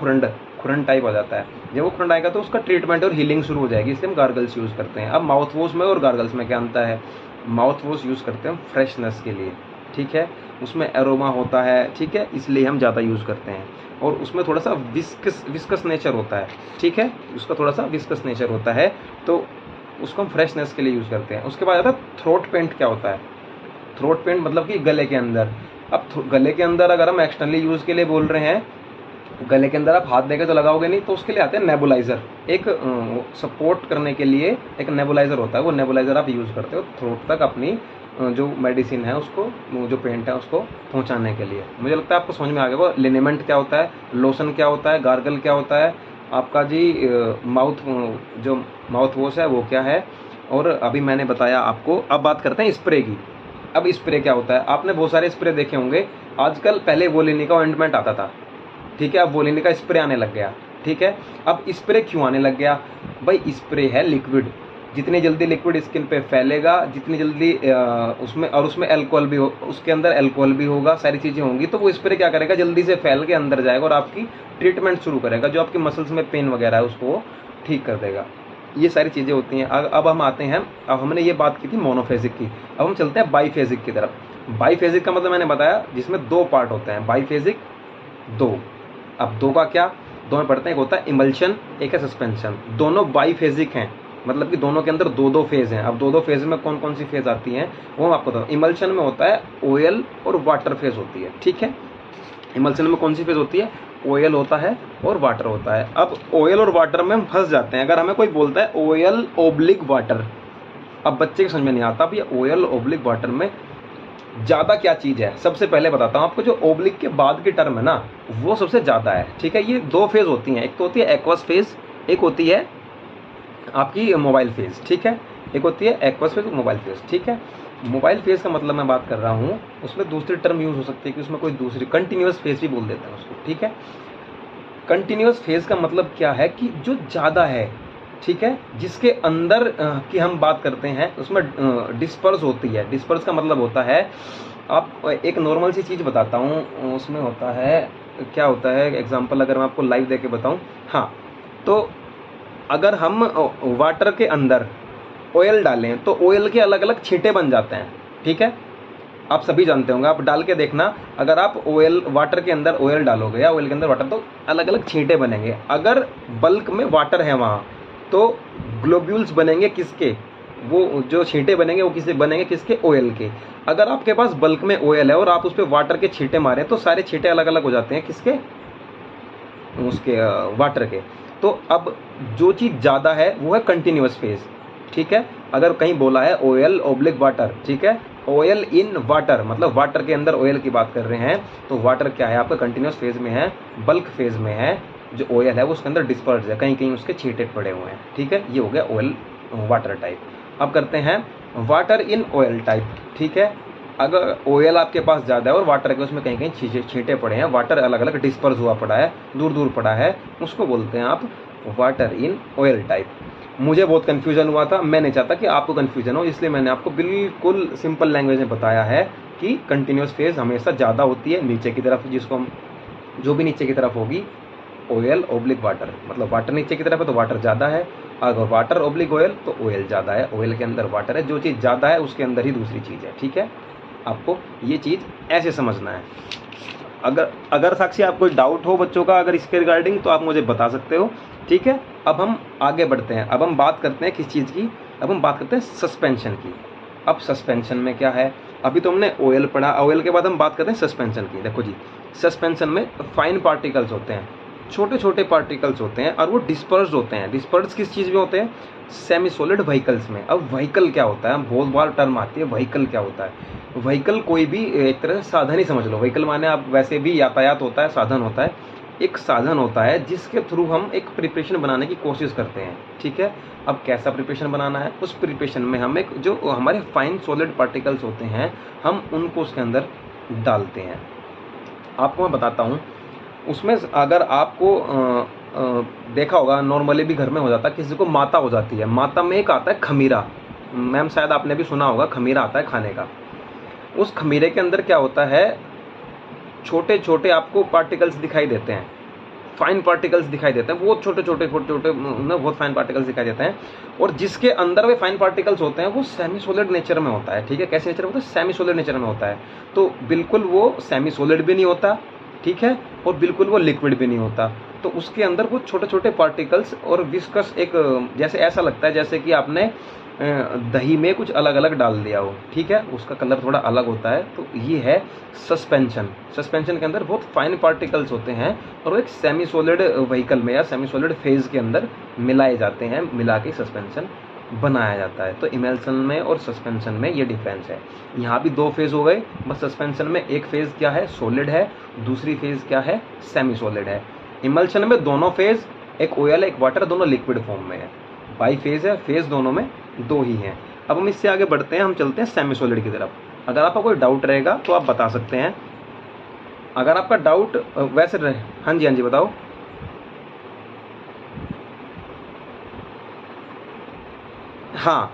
खुरंड टाइप आ जाता है। जब वो खुरंड आएगा तो उसका ट्रीटमेंट और हीलिंग शुरू हो जाएगी, इसलिए हम गार्गल्स यूज़ करते हैं। अब माउथ वॉश में और गार्गल्स में क्या अंतर है? माउथ वॉश यूज़ करते हैं हम फ्रेशनेस के लिए, ठीक है, उसमें एरोमा होता है, ठीक है, इसलिए हम ज़्यादा यूज़ करते हैं। और उसमें थोड़ा सा विस्कस नेचर होता है, ठीक है, उसका थोड़ा सा विस्कस नेचर होता है, तो उसको हम फ्रेशनेस के लिए यूज़ करते हैं। उसके बाद आता है थ्रोट पेंट। क्या होता है थ्रोट पेंट? मतलब कि गले के अंदर। अब गले के अंदर अगर हम एक्सटर्नली यूज़ के लिए बोल रहे हैं, गले के अंदर आप हाथ देके तो लगाओगे नहीं, तो उसके लिए आते हैं नेबुलाइज़र। एक सपोर्ट करने के लिए एक नेबुलाइज़र होता है, वो नेबुलाइज़र आप यूज़ करते हो थ्रोट तक अपनी जो मेडिसिन है उसको, जो पेंट है उसको पहुंचाने के लिए। मुझे लगता है आपको समझ में आ गया वो लिनेमेंट क्या होता है, लोशन क्या होता है, गार्गल क्या होता है, आपका जी जो माउथ वॉश है वो क्या है, और अभी मैंने बताया आपको। अब बात करते हैं स्प्रे की। अब स्प्रे क्या होता है? आपने बहुत सारे स्प्रे देखे होंगे आजकल। पहले वोलिनी का ऑइंटमेंट आता था, ठीक है, अब वोलिनी का स्प्रे आने लग गया, ठीक है। अब स्प्रे क्यों आने लग गया? भाई स्प्रे है लिक्विड, जितनी जल्दी लिक्विड स्किन पे फैलेगा, जितनी जल्दी उसमें अल्कोहल भी हो, उसके अंदर अल्कोहल भी होगा, सारी चीज़ें होंगी, तो वो स्प्रे क्या करेगा, जल्दी से फैल के अंदर जाएगा और आपकी ट्रीटमेंट शुरू करेगा, जो आपकी मसल्स में पेन वगैरह है उसको ठीक कर देगा। ये सारी चीज़ें होती हैं। अब हम आते हैं, अब हमने ये बात की थी मोनोफेजिक की, अब हम चलते हैं बाईफेजिक की तरफ। बाईफेजिक का मतलब मैंने बताया जिसमें दो पार्ट होते हैं, बाईफेजिक दो। अब दो का क्या, दो में पढ़ते हैं, एक होता है इमल्शन, एक है सस्पेंशन। दोनों बाईफेजिक हैं, मतलब कि दोनों के अंदर दो दो फेज हैं। अब दो दो फेज में कौन कौन सी फेज आती हैं वो हम आपको बताऊँ। इमल्शन में होता है ऑयल और वाटर फेज होती है, ठीक है। इमल्शन में कौन सी फेज होती है? ऑयल होता है और वाटर होता है। अब ऑयल और वाटर में हम फंस जाते हैं। अगर हमें कोई बोलता है ऑयल ओब्लिक वाटर, अब बच्चे के समझ में नहीं आता अब ये ऑयल ओब्लिक वाटर में ज़्यादा क्या चीज़ है। सबसे पहले बताता हूँ आपको, जो ओब्लिक के बाद की टर्म है ना वो सबसे ज़्यादा है, ठीक है। ये दो फेज होती हैं, एक तो होती है एक्वस फेज, एक होती है आपकी मोबाइल फेज, ठीक है। एक होती है एक्वस फेज, मोबाइल फेज, ठीक है। मोबाइल फेज का मतलब मैं बात कर रहा हूँ, उसमें दूसरी टर्म यूज़ हो सकती है कि उसमें कोई दूसरी कंटिन्यूस फेज भी बोल देते हैं उसको, ठीक है। कंटिन्यूस फेज का मतलब क्या है कि जो ज़्यादा है, ठीक है, जिसके अंदर की हम बात करते हैं उसमें डिस्पर्स होती है। डिस्पर्स का मतलब होता है, आप एक नॉर्मल सी चीज़ बताता हूँ, उसमें होता है क्या होता है, एग्जांपल अगर मैं आपको लाइव दे के बताऊँ, हाँ, तो अगर हम वाटर के अंदर ऑयल डालें तो ऑयल के अलग अलग छींटे बन जाते हैं, ठीक है। आप सभी जानते होंगे, आप डाल के देखना, अगर आप ऑयल वाटर के अंदर ऑयल डालोगे या ऑयल के अंदर वाटर, तो अलग अलग छींटे बनेंगे। अगर बल्क में वाटर है वहाँ तो ग्लोब्यूल्स बनेंगे किसके, वो जो छींटे बनेंगे वो किससे बनेंगे, किसके, ऑयल के। अगर आपके पास बल्क में ऑयल है और आप उस पर वाटर के छींटे मारें तो सारे छींटे अलग अलग हो जाते हैं, किसके, उसके वाटर के। तो अब जो चीज़ ज़्यादा है वो है कंटिन्यूस फेज, ठीक है। अगर कहीं बोला है ऑयल ओब्लिक वाटर, ठीक है, ऑयल इन वाटर मतलब वाटर के अंदर ऑयल की बात कर रहे हैं, तो वाटर क्या है आपका कंटिन्यूस फेज में है, बल्क फेज में है। जो ऑयल है वो उसके अंदर डिस्पर्स है, कहीं कहीं उसके छींटे पड़े हुए हैं, ठीक है। ये हो गया ऑयल वाटर टाइप। अब करते हैं वाटर इन ऑयल टाइप, ठीक है। अगर ऑयल आपके पास ज़्यादा है और वाटर के उसमें कहीं कहीं छींटे पड़े हैं, वाटर अलग अलग डिस्पर्स हुआ पड़ा है, दूर दूर पड़ा है, उसको बोलते हैं आप वाटर इन ऑयल टाइप। मुझे बहुत कन्फ्यूजन हुआ था, मैं नहीं चाहता कि आपको कन्फ्यूजन हो, इसलिए मैंने आपको बिल्कुल सिंपल लैंग्वेज में बताया है कि कंटिन्यूस फेज हमेशा ज़्यादा होती है नीचे की तरफ, जिसको हम जो भी नीचे की तरफ होगी ऑयल ओब्लिक वाटर, मतलब वाटर नीचे की तरफ है तो वाटर ज़्यादा है, अगर वाटर ओब्लिक ऑयल तो ऑयल ज़्यादा है, ऑयल के अंदर वाटर है, जो चीज़ ज़्यादा है उसके अंदर ही दूसरी चीज़ है, ठीक है। आपको ये चीज़ ऐसे समझना है। अगर साक्षी आप कोई डाउट हो बच्चों का अगर इसके रिगार्डिंग तो आप मुझे बता सकते हो, ठीक है। अब हम आगे बढ़ते हैं, अब हम बात करते हैं किस चीज़ की, अब हम बात करते हैं सस्पेंशन की। अब सस्पेंशन में क्या है, अभी तो हमने ऑयल पढ़ा, ऑयल के बाद हम बात करते हैं सस्पेंशन की। देखो जी, सस्पेंशन में फाइन पार्टिकल्स होते हैं, छोटे छोटे पार्टिकल्स होते हैं और वो डिस्पर्स्ड होते हैं। डिस्पर्स्ड किस चीज़ में होते हैं, सेमी सॉलिड व्हीकल्स में। अब व्हीकल क्या होता है, बहुत बार टर्म आती है, व्हीकल क्या होता है। व्हीकल कोई भी एक तरह से साधन ही समझ लो, व्हीकल माने आप वैसे भी यातायात होता है, साधन होता है, एक साधन होता है जिसके थ्रू हम एक प्रिपरेशन बनाने की कोशिश करते हैं, ठीक है। अब कैसा प्रिपरेशन बनाना है, उस प्रिपरेशन में हम एक जो हमारे फाइन सॉलिड पार्टिकल्स होते हैं हम उनको उसके अंदर डालते हैं। आपको मैं बताता हूँ, उसमें अगर आपको देखा होगा नॉर्मली भी घर में हो जाता है, किसी को माता हो जाती है, माता में एक आता है खमीरा, मैम शायद आपने भी सुना होगा, खमीरा आता है खाने का। उस खमीरे के अंदर क्या होता है, छोटे छोटे आपको पार्टिकल्स दिखाई देते हैं, फाइन पार्टिकल्स दिखाई देते हैं, बहुत छोटे छोटे बहुत फाइन पार्टिकल्स दिखाई देते हैं। और जिसके अंदर वे फाइन पार्टिकल्स होते हैं वो सेमी सॉलिड नेचर में होता है, ठीक है। कैसे नेचर में होता है, सेमी सॉलिड नेचर में होता है। तो बिल्कुल वो सेमी सॉलिड भी नहीं होता, ठीक है, और बिल्कुल वो लिक्विड भी नहीं होता। तो उसके अंदर वो छोटे छोटे पार्टिकल्स और विस्कस एक जैसे ऐसा लगता है जैसे कि आपने दही में कुछ अलग अलग डाल दिया हो, ठीक है, उसका कलर थोड़ा अलग होता है। तो ये है सस्पेंशन। सस्पेंशन के अंदर बहुत फाइन पार्टिकल्स होते हैं और वो एक सेमी सॉलिड व्हीकल में या सेमी सॉलिड फेज के अंदर मिलाए जाते हैं, मिला के सस्पेंशन बनाया जाता है। तो इमल्शन में और सस्पेंशन में ये डिफरेंस है। यहाँ भी दो फेज हो गए, बस सस्पेंशन में एक फेज क्या है, सॉलिड है, दूसरी फेज क्या है, सेमी सॉलिड है। इमल्शन में दोनों फेज, एक ऑयल एक वाटर, दोनों लिक्विड फॉर्म में है, बाई फेज है, फेज दोनों में दो ही हैं। अब हम इससे आगे बढ़ते हैं, हम चलते हैं सेमी सॉलिड की तरफ। अगर आपका कोई डाउट रहेगा तो आप बता सकते हैं, अगर आपका डाउट वैसे रहे। हाँ जी, हाँ जी, बताओ। हाँ,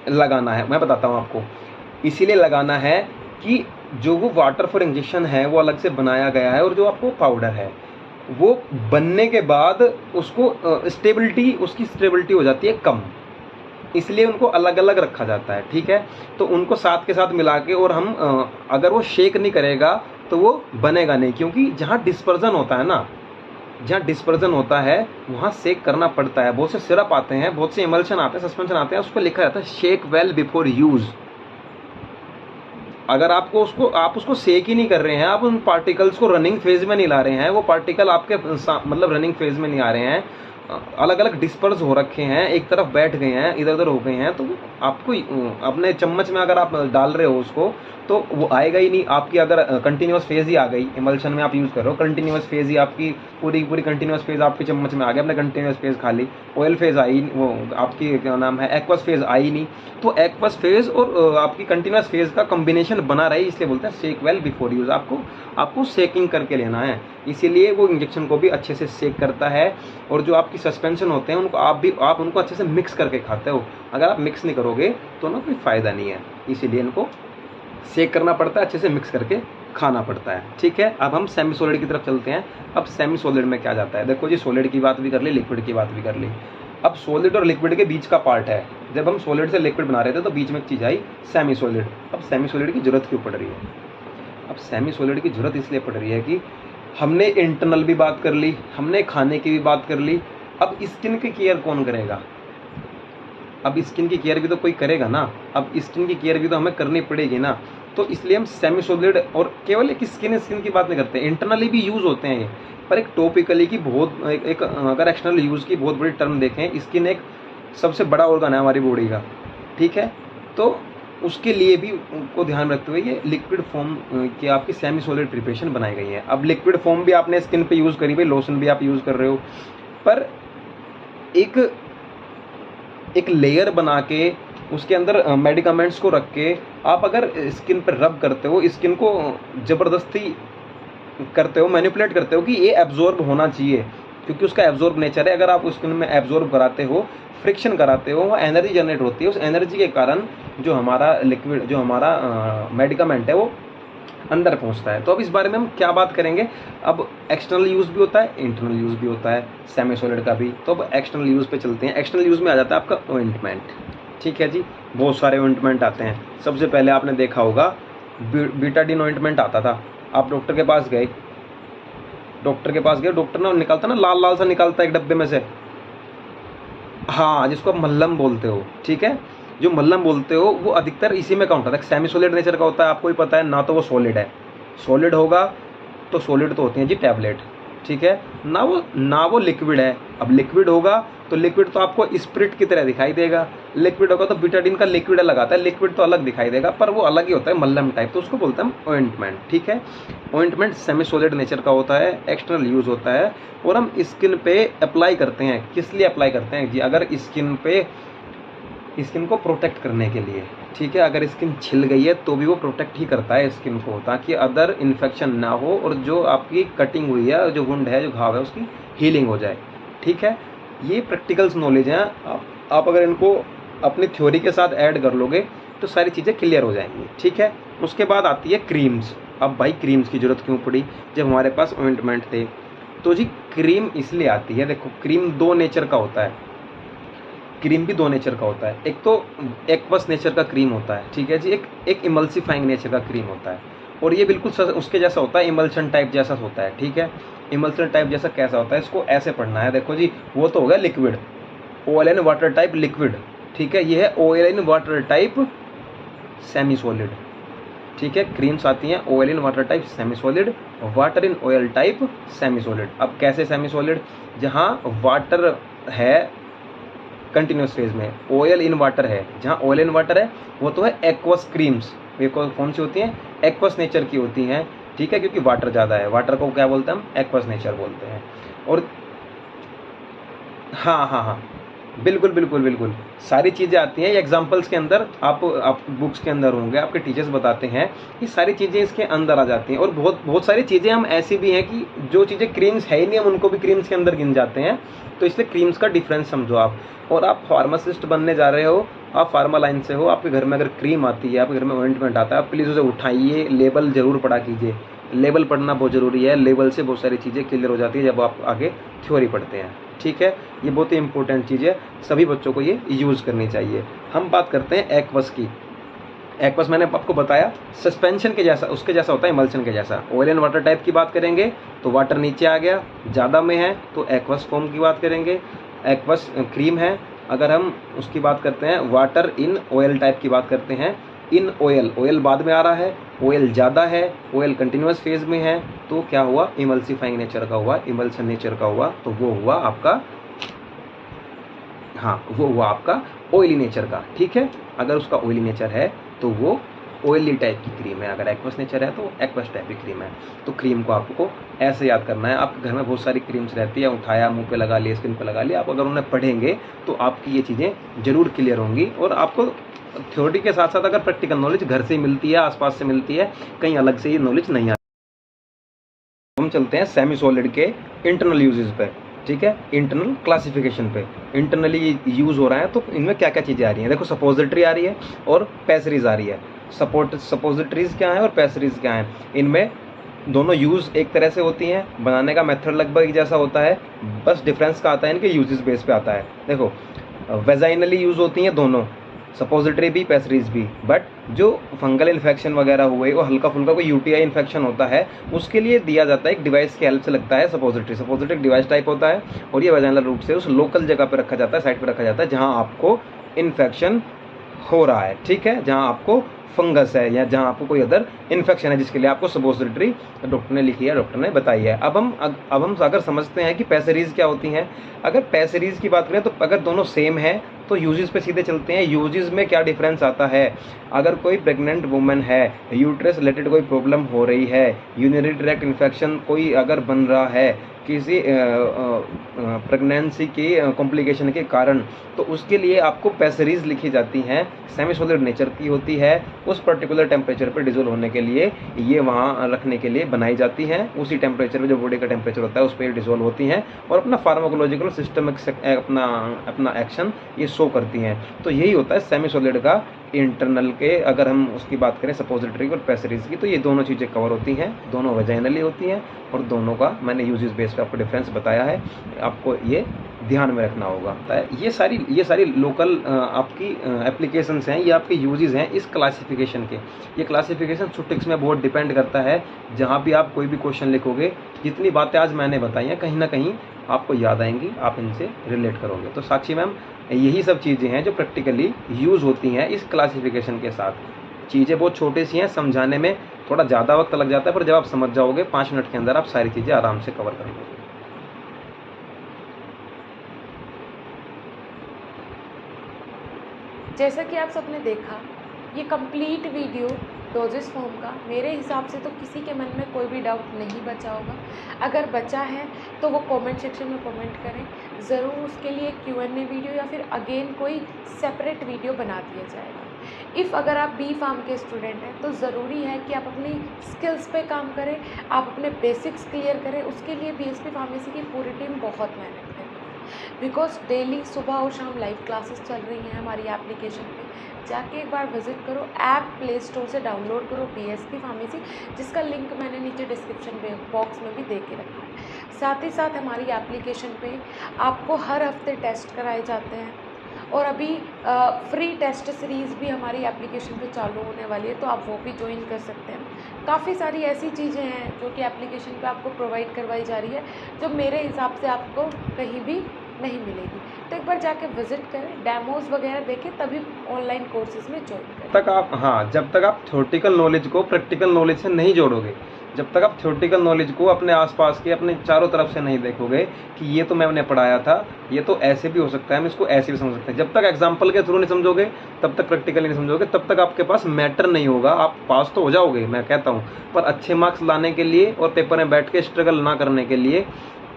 लगाना है, मैं बताता हूँ आपको। इसीलिए लगाना है कि जो वो वाटर फॉर इंजेक्शन है वो अलग से बनाया गया है और जो आपको पाउडर है वो बनने के बाद उसको स्टेबिलिटी, उसकी स्टेबिलिटी हो जाती है कम, इसलिए उनको अलग अलग रखा जाता है, ठीक है। तो उनको साथ के साथ मिला के, और हम अगर वो शेक नहीं करेगा तो वो बनेगा नहीं, क्योंकि जहाँ डिस्पर्जन होता है ना, जहाँ डिस्पर्जन होता है वहाँ शेक करना पड़ता है। बहुत से सिरप आते हैं, बहुत से इमल्शन आते हैं, सस्पेंशन आते हैं, उसको लिखा जाता है शेक वेल बिफोर यूज। अगर आपको आप उसको शेक ही नहीं कर रहे हैं, आप उन पार्टिकल्स को रनिंग फेज में नहीं ला रहे हैं, वो पार्टिकल आपके मतलब रनिंग फेज में नहीं आ रहे हैं, अलग अलग डिस्पर्स हो रखे हैं, एक तरफ बैठ गए हैं, इधर उधर हो गए हैं, तो आपको अपने चम्मच में अगर आप डाल रहे हो उसको तो वो आएगा ही नहीं। आपकी अगर कंटिन्यूस फेज ही आ गई, इमल्शन में आप यूज़ कर रहे हो, कंटिन्यूस फेज ही आपकी पूरी कंटिन्यूस फेज आपके चम्मच में आ गया, आपने कंटिन्यूस फेज खा ली, ऑयल फेज आई, वो आपकी क्या नाम है, एक्वस फेज आई नहीं। तो एक्वस फेज और आपकी कंटिन्यूस फेज का कॉम्बिनेशन बना रही, इसलिए बोलते हैं शेक वेल बिफोर यूज़। आपको शेकिंग करके लेना है, इसीलिए वो इंजेक्शन को भी अच्छे से शेक करता है। और जो आपकी सस्पेंशन होते हैं उनको आप उनको अच्छे से मिक्स करके खाते हो। अगर आप मिक्स नहीं करोगे तो ना कोई फ़ायदा नहीं है, इसीलिए इनको शेक करना पड़ता है, अच्छे से मिक्स करके खाना पड़ता है, ठीक है। अब हम सेमी सॉलिड की तरफ चलते हैं। अब सेमी सॉलिड में क्या जाता है, देखो जी, सॉलिड की बात भी कर ली, लिक्विड की बात भी कर ली। अब सॉलिड और लिक्विड के बीच का पार्ट है, जब हम सॉलिड से लिक्विड बना रहे थे तो बीच में एक चीज़ आई सेमी सॉलिड। अब सेमी सॉलिड की जरूरत क्यों पड़ रही है, अब सेमी सॉलिड की जरूरत इसलिए पड़ रही है कि हमने इंटरनल भी बात कर ली, हमने खाने की भी बात कर ली, अब स्किन की केयर कौन करेगा, अब स्किन की केयर भी तो कोई करेगा ना, अब स्किन की केयर भी तो हमें करनी पड़ेगी ना। तो इसलिए हम सेमी सॉलिड, और केवल एक स्किन की बात नहीं करते, इंटरनली भी यूज़ होते हैं ये, पर एक टॉपिकली की बहुत एक अगर एक्सटर्नल यूज़ की बहुत बड़ी टर्म देखें, स्किन एक सबसे बड़ा ऑर्गन है हमारी बॉडी का, ठीक है। तो उसके लिए भी उनको ध्यान रखते हुए ये लिक्विड फॉर्म की आपकी सेमी सॉलिड प्रिपरेशन बनाई गई है। अब लिक्विड फॉर्म भी आपने स्किन पे यूज़ करी, भाई लोशन भी आप यूज़ कर रहे हो, पर एक लेयर बना के उसके अंदर मेडिकामेंट्स को रख के आप अगर स्किन पर रब करते हो, स्किन को ज़बरदस्ती करते हो, मैनिपुलेट करते हो कि ये एब्जॉर्ब होना चाहिए, क्योंकि उसका एब्जॉर्ब नेचर है। अगर आप स्किन में एब्जॉर्ब कराते हो, फ्रिक्शन कराते हो, वो एनर्जी जनरेट होती है, उस एनर्जी के कारण जो हमारा लिक्विड, जो हमारा मेडिकामेंट है वो अंदर पहुंचता है। तो अब इस बारे में हम क्या बात करेंगे। अब एक्सटर्नल यूज़ भी होता है, इंटरनल यूज़ भी होता है सेमी सॉलिड का भी। तो अब एक्सटर्नल यूज़ पे चलते हैं। एक्सटर्नल यूज़ में आ जाता है आपका ऑइंटमेंट। ठीक है जी, बहुत सारे ऑइंटमेंट आते हैं। सबसे पहले आपने देखा होगा बीटाडीन ऑइंटमेंट आता था। आप डॉक्टर के पास गए, डॉक्टर ना निकालता ना, लाल लाल सा निकालता है एक डब्बे में से, हाँ, जिसको आप मल्लम बोलते हो। ठीक है, जो मल्लम बोलते हो वो अधिकतर इसी में काउंट होता है, सेमी सॉलिड नेचर का होता है, आपको ही पता है ना। तो वो सॉलिड है, सॉलिड होगा तो सॉलिड तो होती है जी टैबलेट। ठीक है, ना वो लिक्विड है। अब लिक्विड होगा तो लिक्विड तो आपको स्प्रिट की तरह दिखाई देगा, लिक्विड होगा तो बीटाडीन का लिक्विड अलग आता है, लिक्विड तो अलग दिखाई देगा, पर वो अलग ही होता है, मल्लम टाइप, तो उसको बोलते हैं ऑइंटमेंट। ठीक है, ऑइंटमेंट सेमी सॉलिड नेचर का होता है, एक्सटर्नल यूज़ होता है, और हम स्किन पे अप्लाई करते हैं। किस लिए अप्लाई करते हैं जी, अगर स्किन को प्रोटेक्ट करने के लिए। ठीक है, अगर स्किन छिल गई है तो भी वो प्रोटेक्ट ही करता है स्किन को, ताकि अदर इन्फेक्शन ना हो और जो आपकी कटिंग हुई है, जो वुंड है, जो घाव है, उसकी हीलिंग हो जाए। ठीक है, ये प्रैक्टिकल्स नॉलेज हैं। आप अगर इनको अपनी थ्योरी के साथ ऐड कर लोगे तो सारी चीज़ें क्लियर हो जाएंगी। ठीक है, उसके बाद आती है क्रीम्स। अब भाई क्रीम्स की ज़रूरत क्यों पड़ी जब हमारे पास ऑइंटमेंट थे। तो जी क्रीम इसलिए आती है, देखो क्रीम दो नेचर का होता है, क्रीम भी दो नेचर का होता है। एक तो एक्वस नेचर का क्रीम होता है, ठीक है जी, एक इमल्सिफाइंग नेचर का क्रीम होता है, और ये बिल्कुल उसके जैसा होता है, इमल्शन टाइप जैसा होता है। ठीक है, इमल्शन टाइप जैसा कैसा होता है, इसको ऐसे पढ़ना है। देखो जी, वो तो हो गया liquid, oil and water type liquid. ठीक है, ये है oil and water type semi solid. ठीक है, क्रीम्स आती हैं oil in water type semi solid, water in oil type semi solid. अब कैसे सेमी सॉलिड, जहाँ वाटर है कंटिन्यूस फेज में, ऑयल इन वाटर है, जहाँ ऑयल इन वाटर है वो तो है एक्वस क्रीम्स। ये कौन सी होती हैं, एक्वस नेचर की होती हैं। ठीक है, क्योंकि वाटर ज़्यादा है, वाटर को क्या बोलते हैं हम, एक्वस नेचर बोलते हैं। और हाँ, बिल्कुल सारी चीज़ें आती हैं एग्जाम्पल्स के अंदर। आप बुक्स के अंदर होंगे, आपके टीचर्स बताते हैं, ये सारी चीज़ें इसके अंदर आ जाती हैं। और बहुत सारी चीज़ें हम ऐसी भी हैं कि जो चीज़ें क्रीम्स है ही नहीं, हम उनको भी क्रीम्स के अंदर गिन जाते हैं। तो इसलिए क्रीम्स का डिफरेंस समझो आप। और आप फार्मासिस्ट बनने जा रहे हो, आप फार्मा लाइन से हो, आपके घर में अगर क्रीम आती है, आपके घर में ऑइंटमेंट आता है, आप प्लीज़ उसे उठाइए, लेबल ज़रूर पढ़ा कीजिए। लेबल पढ़ना बहुत ज़रूरी है, लेबल से बहुत सारी चीज़ें क्लियर हो जाती है जब आप आगे थ्योरी पढ़ते हैं। ठीक है, ये बहुत ही इंपॉर्टेंट चीज़ है, सभी बच्चों को ये यूज़ करनी चाहिए। हम बात करते हैं एक्वस की। एक्वस मैंने आपको बताया सस्पेंशन के जैसा, उसके जैसा होता है, इमल्शन के जैसा। ऑयल एंड वाटर टाइप की बात करेंगे तो वाटर नीचे आ गया, ज़्यादा में है तो एक्वस फॉर्म की बात करेंगे, एक्वस क्रीम है। अगर हम उसकी बात करते हैं, वाटर इन ऑयल टाइप की बात करते हैं, इन ऑयल बाद में आ रहा है, ऑयल ज़्यादा है, ऑयल कंटिन्यूस फेज में है, तो क्या हुआ, इमल्सिफाइंग नेचर का हुआ, इमल्सन नेचर का हुआ, तो वो हुआ आपका, हाँ, वो हुआ आपका ऑयली नेचर का। ठीक है, अगर उसका ऑयली नेचर है तो वो ऑयली टाइप की क्रीम है, अगर एक्वस नेचर है तो एक्वस टाइप की क्रीम है। तो क्रीम को आपको ऐसे याद करना है। आपके घर में बहुत सारी क्रीम्स रहती है, उठाया, मुंह पे लगा लिया, स्किन पे लगा लिया, आप अगर उन्हें पढ़ेंगे तो आपकी ये चीज़ें ज़रूर क्लियर होंगी। और आपको थ्योरी के साथ साथ अगर प्रैक्टिकल नॉलेज घर से मिलती है, आसपास से मिलती है, कहीं अलग से ये नॉलेज नहीं आती। हम चलते हैं सेमी सॉलिड के इंटरनल यूजेस पे। ठीक है, इंटरनल क्लासिफिकेशन पे, इंटरनली यूज़ हो रहा है तो इनमें क्या क्या चीज़ें आ रही हैं। देखो, सपोजिटरी आ रही है और पैसरीज आ रही है। सपोजिटरीज क्या है और पैसरीज क्या है, इनमें दोनों यूज़ एक तरह से होती हैं, बनाने का मेथड लगभग एक जैसा होता है, बस डिफरेंस का आता है इनके यूजेस बेस पे आता है। देखो, वेजाइनली यूज़ होती हैं दोनों, सपोजिटरी भी पैसरीज भी, बट जो फंगल इन्फेक्शन वगैरह हुए और हल्का फुल्का कोई यूटीआई इन्फेक्शन होता है उसके लिए दिया जाता है, एक डिवाइस की हेल्प से लगता है सपोजिटरी डिवाइस टाइप होता है, और ये वेजाइनल रूट से उस लोकल जगह पे रखा जाता है, साइड पे रखा जाता है जहाँ आपको इन्फेक्शन हो रहा है। ठीक है, जहाँ आपको फंगस है या जहाँ आपको कोई अदर इन्फेक्शन है जिसके लिए आपको सपोजिटरी डॉक्टर ने लिखी है, डॉक्टर ने बताई है। अब हम अगर समझते हैं कि पैसेरीज क्या होती हैं। अगर पैसेरीज की बात करें तो अगर दोनों सेम है तो यूजेस पे सीधे चलते हैं। यूजेस में क्या डिफरेंस आता है, अगर कोई प्रेग्नेंट वुमेन है, यूट्रस रिलेटेड कोई प्रॉब्लम हो रही है, यूरिनरी ट्रैक्ट इन्फेक्शन कोई अगर बन रहा है किसी प्रेगनेंसी की कॉम्प्लिकेशन के कारण, तो उसके लिए आपको पैसेरीज लिखी जाती हैं, सेमी सॉलिड नेचर की होती है, उस पर्टिकुलर टेम्परेचर पर डिजोल्व होने के लिए ये वहाँ रखने के लिए बनाई जाती हैं। उसी टेम्परेचर में जो बॉडी का टेम्परेचर होता है उस पर डिजोल्व होती हैं और अपना फार्माकोलॉजिकल सिस्टम अपना एक्शन ये शो करती हैं। तो यही होता है सेमी सॉलिड का इंटरनल के, अगर हम उसकी बात करें सपोजिटरी और पैसेरीज की, तो ये दोनों चीज़ें कवर होती हैं, दोनों वजाइनली होती हैं और दोनों का मैंने यूजेस बेस पे आपको डिफरेंस बताया है, आपको ये ध्यान में रखना होगा। ये सारी लोकल आपकी एप्लीकेशंस हैं, ये आपके यूजेस हैं इस क्लासिफिकेशन के। ये क्लासिफिकेशन सुटिक्स में बहुत डिपेंड करता है। जहाँ भी आप कोई भी क्वेश्चन लिखोगे, जितनी बातें आज मैंने बताई हैं कहीं ना कहीं आपको याद आएंगी, आप इनसे रिलेट करोगे। तो साक्षी मैम, यही सब चीज़ें हैं जो प्रैक्टिकली यूज़ होती हैं इस क्लासिफिकेशन के साथ। चीज़ें बहुत छोटी सी हैं, समझाने में थोड़ा ज़्यादा वक्त लग जाता है, पर जब आप समझ जाओगे 5 मिनट के अंदर आप सारी चीज़ें आराम से कवर कर लोगे। जैसा कि आप सबने देखा, ये कंप्लीट वीडियो डोजेस फॉर्म का, मेरे हिसाब से तो किसी के मन में कोई भी डाउट नहीं बचा होगा। अगर बचा है तो वो कमेंट सेक्शन में कमेंट करें, ज़रूर उसके लिए Q&A वीडियो या फिर अगेन कोई सेपरेट वीडियो बना दिया जाएगा। अगर आप बी फार्म के स्टूडेंट हैं तो ज़रूरी है कि आप अपनी स्किल्स पे काम करें, आप अपने बेसिक्स क्लियर करें। उसके लिए BSP फार्मेसी की पूरी टीम बहुत मेहनत कर रही है, बिकॉज डेली सुबह और शाम लाइव क्लासेस चल रही हैं हमारी एप्लीकेशन पे। जाके एक बार विजिट करो, ऐप प्ले स्टोर से डाउनलोड करो BSP फार्मेसी, जिसका लिंक मैंने नीचे डिस्क्रिप्शन बॉक्स में भी दे के रखा है। साथ ही साथ हमारी एप्लीकेशन पे आपको हर हफ्ते टेस्ट कराए जाते हैं और अभी फ्री टेस्ट सीरीज़ भी हमारी एप्लीकेशन पे चालू होने वाली है, तो आप वो भी ज्वाइन कर सकते हैं। काफ़ी सारी ऐसी चीज़ें हैं जो कि एप्लीकेशन पे आपको प्रोवाइड करवाई जा रही है, जो मेरे हिसाब से आपको कहीं भी नहीं मिलेगी। तो एक बार जाके विजिट करें, डेमोज वगैरह देखें, तभी ऑनलाइन कोर्सेज में ज्वाइन करें। जब तक आप थ्योरेटिकल नॉलेज को प्रैक्टिकल नॉलेज से नहीं जोड़ोगे, जब तक आप थ्योरेटिकल नॉलेज को अपने आसपास के, अपने चारों तरफ से नहीं देखोगे कि ये तो मैंने पढ़ाया था, ये तो ऐसे भी हो सकता है, हम इसको ऐसे भी समझ सकते हैं, जब तक एग्जाम्पल के थ्रू नहीं समझोगे, तब तक प्रैक्टिकली नहीं समझोगे, तब तक आपके पास मैटर नहीं होगा। आप पास तो हो जाओगे, मैं कहता हूँ, पर अच्छे मार्क्स लाने के लिए और पेपर में बैठ के स्ट्रगल ना करने के लिए,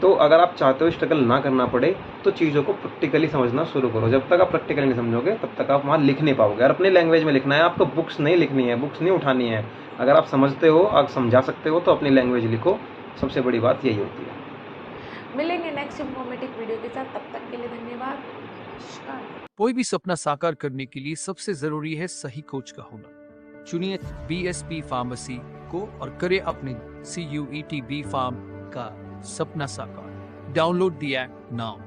तो अगर आप चाहते हो स्ट्रगल ना करना पड़े, तो चीज़ों को प्रैक्टिकली समझना शुरू करो। जब तक आप प्रैक्टिकली नहीं समझोगे, तब तक आप वहाँ लिख नहीं पाओगे। और अपनी लैंग्वेज में लिखना है, आपको बुक्स नहीं लिखनी है, बुक्स नहीं उठानी है। अगर आप समझते हो, आप समझा सकते हो, तो अपनी लैंग्वेज लिखो। सबसे बड़ी बात यही होती है। मिलेंगे नेक्स्ट इंफॉर्मेटिव वीडियो के साथ, तब तक के लिए धन्यवाद, नमस्कार। कोई भी सपना साकार करने के लिए सबसे जरूरी है सही कोच का होना। चुनिए BSP फार्मेसी को और करें अपने CUET B फार्म का सपना साकार। Download the app now.